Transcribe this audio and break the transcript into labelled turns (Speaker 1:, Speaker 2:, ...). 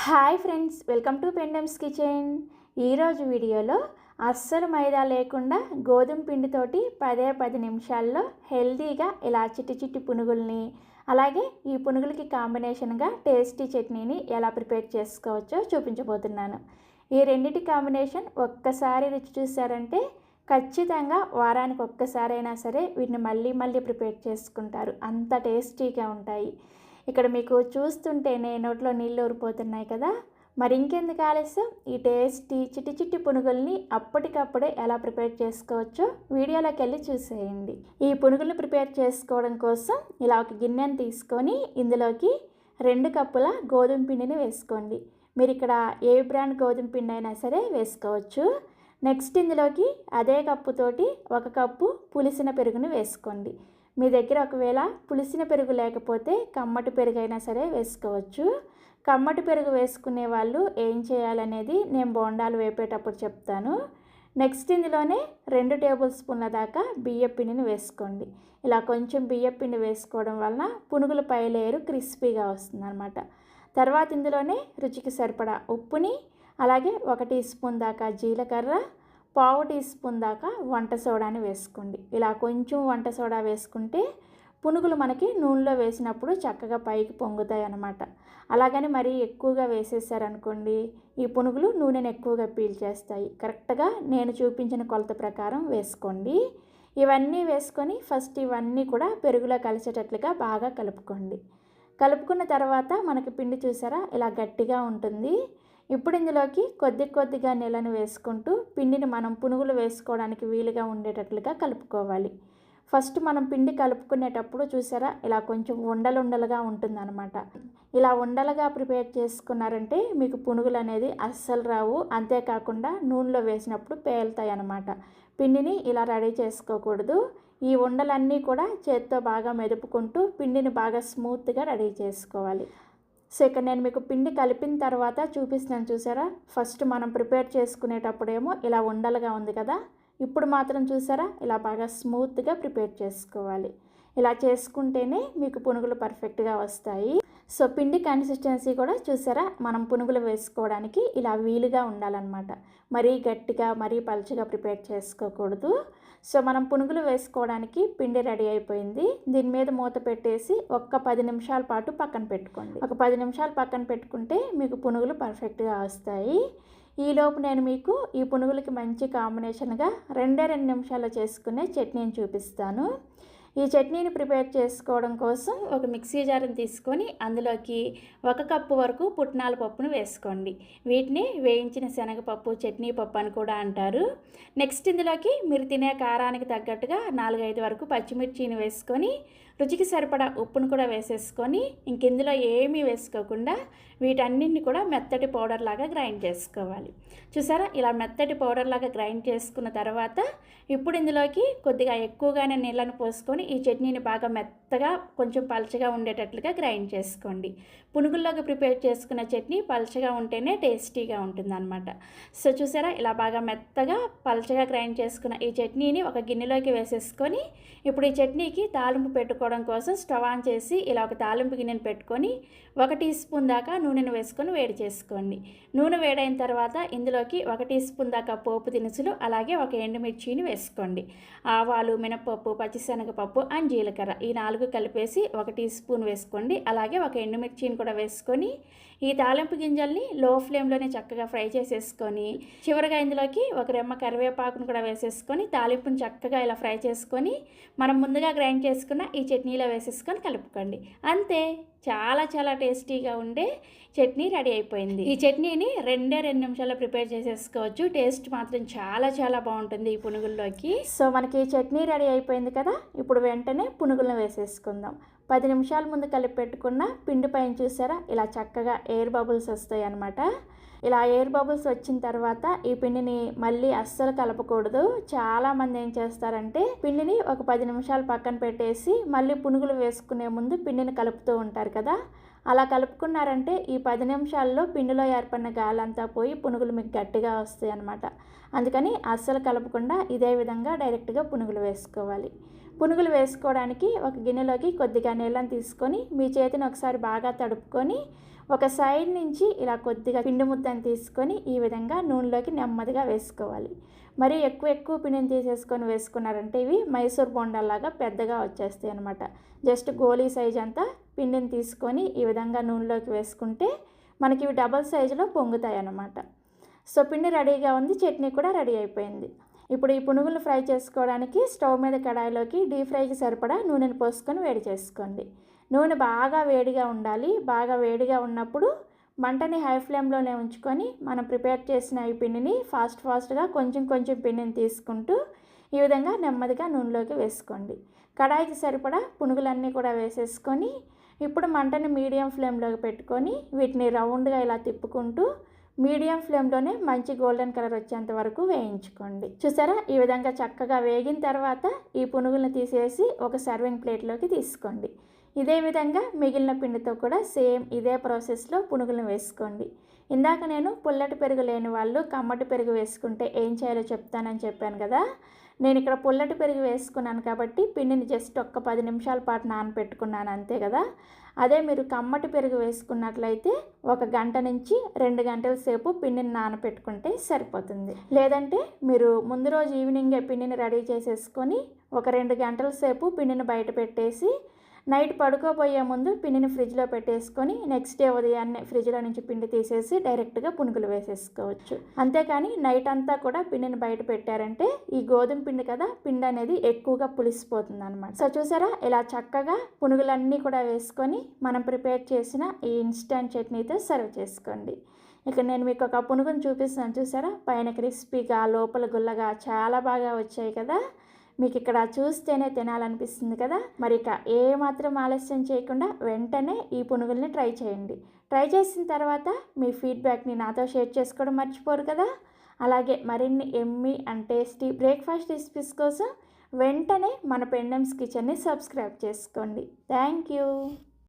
Speaker 1: Hi friends, welcome to Pendam's kitchen. ఈరోజు వీడియోలో అస్సలు మైదా లేకుండా గోధుమ పిండితోటి 10 నిమిషాల్లో హెల్తీగా ఇలా చిట్టి పునుగుల్ని, అలాగే ఈ పునుగులకి కాంబినేషన్గా టేస్టీ చట్నీని ఎలా ప్రిపేర్ చేసుకోవచ్చో చూపించబోతున్నాను. ఈ రెండింటి కాంబినేషన్ ఒక్కసారి రుచి చూసారంటే ఖచ్చితంగా వారానికి ఒక్కసారైనా సరే వీటిని మళ్ళీ ప్రిపేర్ చేసుకుంటారు. అంత టేస్టీగా ఉంటాయి. ఇక్కడ మీకు చూస్తుంటేనే నోట్లో నీళ్ళు ఊరిపోతున్నాయి కదా. మరి ఇంకెందుకు ఆలస్యం, ఈ టేస్టీ చిట్టి పునుగుల్ని అప్పటికప్పుడే ఎలా ప్రిపేర్ చేసుకోవచ్చో వీడియోలోకి వెళ్ళి చూసేయండి. ఈ పునుగుల్ని ప్రిపేర్ చేసుకోవడం కోసం ఇలా ఒక గిన్నెని తీసుకొని ఇందులోకి 2 కప్పుల గోధుమ పిండిని వేసుకోండి. మీరు ఇక్కడ ఏ బ్రాండ్ గోధుమ పిండి అయినా సరే వేసుకోవచ్చు. నెక్స్ట్ ఇందులోకి అదే కప్పుతోటి 1 కప్పు పులిసిన పెరుగుని వేసుకోండి. మీ దగ్గర ఒకవేళ పులిసిన పెరుగు లేకపోతే కమ్మటి పెరుగు అయినా సరే వేసుకోవచ్చు. కమ్మటి పెరుగు వేసుకునే వాళ్ళు ఏం చేయాలనేది నేను బోండాలు వేపేటప్పుడు చెప్తాను. నెక్స్ట్ ఇందులోనే 2 టేబుల్ స్పూన్ల దాకా బియ్యం పిండిని వేసుకోండి. ఇలా కొంచెం బియ్యం పిండి వేసుకోవడం వలన పునుగుల పై లేయరు క్రిస్పీగా వస్తుందన్నమాట. తర్వాత ఇందులోనే రుచికి సరిపడా ఉప్పుని, అలాగే 1 టీ స్పూన్ దాకా జీలకర్ర, 1/2 టీ స్పూన్ దాకా వంట సోడాని వేసుకోండి. ఇలా కొంచెం వంట సోడా వేసుకుంటే పునుగులు మనకి నూనెలో వేసినప్పుడు చక్కగా పైకి పొంగుతాయి అన్నమాట. అలాగని మరీ ఎక్కువగా వేసేసారనుకోండి, ఈ పునుగులు నూనెను ఎక్కువగా పీల్చేస్తాయి. కరెక్ట్గా నేను చూపించిన కొలత ప్రకారం వేసుకోండి. ఇవన్నీ వేసుకొని ఫస్ట్ ఇవన్నీ కూడా పెరుగులో కలిసేటట్లుగా బాగా కలుపుకోండి. కలుపుకున్న తర్వాత మనకి పిండి చూసారా ఇలా గట్టిగా ఉంటుంది. ఇప్పుడు ఇందులోకి కొద్దిగా నీళ్ళను వేసుకుంటూ పిండిని మనం పునుగులు వేసుకోవడానికి వీలుగా ఉండేటట్లుగా కలుపుకోవాలి. ఫస్ట్ మనం పిండి కలుపుకునేటప్పుడు చూసారా ఇలా కొంచెం ఉండలుగా ఉంటుందన్నమాట. ఇలా ఉండలుగా ప్రిపేర్ చేసుకున్నారంటే మీకు పునుగులు అనేది అస్సలు రావు. అంతేకాకుండా నూనెలో వేసినప్పుడు పేలుతాయి అన్నమాట. పిండిని ఇలా రెడీ చేసుకోకూడదు. ఈ ఉండలన్నీ కూడా చేత్తో బాగా మెదుపుకుంటూ పిండిని బాగా స్మూత్గా రెడీ చేసుకోవాలి. సో ఇక్కడ నేను మీకు పిండి కలిపిన తర్వాత చూపిస్తున్నాను చూసారా. ఫస్ట్ మనం ప్రిపేర్ చేసుకునేటప్పుడేమో ఇలా ఉండలుగా ఉంది కదా, ఇప్పుడు మాత్రం చూసారా ఇలా బాగా స్మూత్గా ప్రిపేర్ చేసుకోవాలి. ఇలా చేసుకుంటేనే మీకు పునుగులు పర్ఫెక్ట్గా వస్తాయి. సో పిండి కన్సిస్టెన్సీ కూడా చూసారా మనం పునుగులు వేసుకోవడానికి ఇలా వీలుగా ఉండాలన్నమాట. మరీ గట్టిగా మరీ పలుచగా ప్రిపేర్ చేసుకోకూడదు. సో మనం పునుగులు వేసుకోవడానికి పిండి రెడీ అయిపోయింది. దీని మీద మూత పెట్టేసి 10 నిమిషాల పాటు పక్కన పెట్టుకోండి. 10 నిమిషాలు పక్కన పెట్టుకుంటే మీకు పునుగులు పర్ఫెక్ట్గా వస్తాయి. ఈలోపు నేను మీకు ఈ పునుగులకి మంచి కాంబినేషన్గా 2 నిమిషాల్లో చేసుకునే చట్నీని చూపిస్తాను. ఈ చట్నీని ప్రిపేర్ చేసుకోవడం కోసం ఒక మిక్సీ జార్ని తీసుకొని అందులోకి 1 కప్పు వరకు పుట్నాల పప్పును వేసుకోండి. వీటిని వేయించిన శనగపప్పు, చట్నీ పప్పు అని కూడా అంటారు. నెక్స్ట్ ఇందులోకి మీరు తినే కారానికి తగ్గట్టుగా 4-5 వరకు పచ్చిమిర్చిని వేసుకొని రుచికి సరిపడా ఉప్పును కూడా వేసేసుకొని ఇందులో ఏమీ వేసుకోకుండా వీటన్నింటిని కూడా మెత్తటి పౌడర్ లాగా గ్రైండ్ చేసుకోవాలి. చూసారా ఇలా మెత్తటి పౌడర్ లాగా గ్రైండ్ చేసుకున్న తర్వాత ఇప్పుడు ఇందులోకి కొద్దిగా ఎక్కువగానే నీళ్ళను పోసుకొని ఈ చట్నీని బాగా మెత్తగా కొంచెం పలచగా ఉండేటట్లుగా గ్రైండ్ చేసుకోండి. పునుగుల్లోకి ప్రిపేర్ చేసుకున్న చట్నీ పలచగా ఉంటేనే టేస్టీగా ఉంటుందన్నమాట. సో చూసారా ఇలా బాగా మెత్తగా పలచగా గ్రైండ్ చేసుకున్న ఈ చట్నీని ఒక గిన్నెలోకి వేసేసుకొని ఇప్పుడు ఈ చట్నీకి తాలింపు పెట్టుకోవడం కోసం స్టవ్ ఆన్ చేసి ఇలా ఒక తాలింపు గిన్నెను పెట్టుకొని 1 టీ స్పూన్ దాకా నూనెను వేసుకొని వేడి చేసుకోండి. నూనె వేడైన తర్వాత ఇందులోకి 1 టీ స్పూన్ దాకా పోపు దినుసులు, అలాగే 1 ఎండుమిర్చిని వేసుకోండి. ఆవాలు, మినపప్పు, పచ్చిశనగపప్పు అండ్ జీలకర్ర ఈ 4 కలిపేసి 1 టీ స్పూన్ వేసుకోండి. అలాగే 1 ఎండుమిర్చిని కూడా వేసుకొని ఈ తాలింపు గింజల్ని లో ఫ్లేమ్లోనే చక్కగా ఫ్రై చేసేసుకొని చివరిగా ఇందులోకి 1 రెమ్మ కరివేపాకును కూడా వేసేసుకొని తాలింపుని చక్కగా ఇలా ఫ్రై చేసుకొని మనం ముందుగా గ్రైండ్ చేసుకున్న ఈ చట్నీలో వేసేసుకొని కలుపుకోండి. అంతే, చాలా టేస్టీగా ఉండే చట్నీ రెడీ అయిపోయింది. ఈ చట్నీని 2 నిమిషాల్లో ప్రిపేర్ చేసేసుకోవచ్చు. టేస్ట్ మాత్రం చాలా బాగుంటుంది ఈ పునుగుల్లోకి. సో మనకి చట్నీ రెడీ అయిపోయింది కదా, ఇప్పుడు వెంటనే పునుగులను వేసేసుకుందాం. 10 నిమిషాల ముందు కలిపి పెట్టుకున్న పిండి పైన చూసారా ఇలా చక్కగా ఎయిర్ బబుల్స్ వస్తాయి అన్నమాట. ఇలా ఎయిర్ బబుల్స్ వచ్చిన తర్వాత ఈ పిండిని మళ్ళీ అస్సలు కలపకూడదు. చాలామంది ఏం చేస్తారంటే పిండిని ఒక 10 నిమిషాలు పక్కన పెట్టేసి మళ్ళీ పునుగులు వేసుకునే ముందు పిండిని కలుపుతూ ఉంటారు కదా. అలా కలుపుకున్నారంటే ఈ 10 నిమిషాల్లో పిండిలో ఏర్పడిన గాలంతా పోయి పునుగులు మీకు గట్టిగా వస్తాయి అన్నమాట. అందుకని అస్సలు కలపకుండా ఇదే విధంగా డైరెక్ట్గా పునుగులు వేసుకోవాలి. పునుగులు వేసుకోవడానికి ఒక గిన్నెలోకి కొద్దిగా నీళ్ళని తీసుకొని మీ చేతిని ఒకసారి బాగా తడుపుకొని ఒక సైడ్ నుంచి ఇలా కొద్దిగా పిండి ముద్దను తీసుకొని ఈ విధంగా నూనెలోకి నెమ్మదిగా వేసుకోవాలి. మరి ఎక్కువ పిండిని తీసేసుకొని వేసుకున్నారంటే ఇవి మైసూర్ బొండాల్లాగా పెద్దగా వచ్చేస్తాయి అన్నమాట. జస్ట్ గోలీ సైజ్ అంతా పిండిని తీసుకొని ఈ విధంగా నూనెలోకి వేసుకుంటే మనకి ఇవి డబల్ సైజులో పొంగుతాయి అన్నమాట. సో పిండి రెడీగా ఉంది, చట్నీ కూడా రెడీ అయిపోయింది. ఇప్పుడు ఈ పునుగులు ఫ్రై చేసుకోవడానికి స్టవ్ మీద కడాయిలోకి డీప్ ఫ్రైకి సరిపడా నూనెను పోసుకొని వేడి చేసుకోండి. నూనె బాగా వేడిగా ఉండాలి. బాగా వేడిగా ఉన్నప్పుడు మంటని హై ఫ్లేమ్లోనే ఉంచుకొని మనం ప్రిపేర్ చేసిన ఈ పిండిని ఫాస్ట్గా కొంచెం పిండిని తీసుకుంటూ ఈ విధంగా నెమ్మదిగా నూనెలోకి వేసుకోండి. కడాయికి సరిపడా పునుగులన్నీ కూడా వేసేసుకొని ఇప్పుడు మంటని మీడియం ఫ్లేమ్లోకి పెట్టుకొని వీటిని రౌండ్గా ఇలా తిప్పుకుంటూ మీడియం ఫ్లేమ్లోనే మంచి గోల్డెన్ కలర్ వచ్చేంత వరకు వేయించుకోండి. చూసారా, ఈ విధంగా చక్కగా వేగిన తర్వాత ఈ పునుగులను తీసేసి ఒక సర్వింగ్ ప్లేట్లోకి తీసుకోండి. ఇదే విధంగా మిగిలిన పిండితో కూడా సేమ్ ఇదే ప్రాసెస్లో పునుగులను వేసుకోండి. ఇందాక నేను పుల్లటి పెరుగు లేని వాళ్ళు కమ్మటి పెరుగు వేసుకుంటే ఏం చేయాలో చెప్తానని చెప్పాను కదా. నేను ఇక్కడ పుల్లటి పెరుగు వేసుకున్నాను కాబట్టి పిండిని జస్ట్ ఒక్క 10 నిమిషాల పాటు నానపెట్టుకున్నాను అంతే కదా. అదే మీరు కమ్మటి పెరుగు వేసుకున్నట్లయితే 1 గంట నుంచి 2 గంటల సేపు పిండిని నానపెట్టుకుంటే సరిపోతుంది. లేదంటే మీరు ముందు రోజు ఈవినింగే పిండిని రెడీ చేసేసుకొని ఒక 2 గంటల సేపు పిండిని బయట పెట్టేసి నైట్ పడుకోబోయే ముందు పిండిని ఫ్రిడ్జ్లో పెట్టేసుకొని నెక్స్ట్ డే ఉదయాన్నే ఫ్రిడ్జ్లో నుంచి పిండి తీసేసి డైరెక్ట్గా పునుగులు వేసేసుకోవచ్చు. అంతేకాని నైట్ అంతా కూడా పిండిని బయట పెట్టారంటే ఈ గోధుమ పిండి కదా, పిండి అనేది ఎక్కువగా పులిసిపోతుంది అనమాట. సో చూసారా, ఇలా చక్కగా పునుగులన్నీ కూడా వేసుకొని మనం ప్రిపేర్ చేసిన ఈ ఇన్స్టెంట్ చట్నీతో సర్వ్ చేసుకోండి. ఇక నేను మీకు ఒక పునుగును చూపిస్తున్నాను చూసారా, పైన క్రిస్పీగా లోపల గుల్లగా చాలా బాగా వచ్చాయి కదా. మీకు ఇక్కడ చూస్తేనే తినాలనిపిస్తుంది కదా. మరి ఇక ఏమాత్రం ఆలస్యం చేయకుండా వెంటనే ఈ పునుగుల్ని ట్రై చేయండి. ట్రై చేసిన తర్వాత మీ ఫీడ్బ్యాక్ని నాతో షేర్ చేసుకోవడం మర్చిపోరు కదా. అలాగే మరిన్ని Emmy and tasty breakfast recipes కోసం వెంటనే మన పెండమ్స్ కిచెన్ని సబ్స్క్రైబ్ చేసుకోండి. Thank you.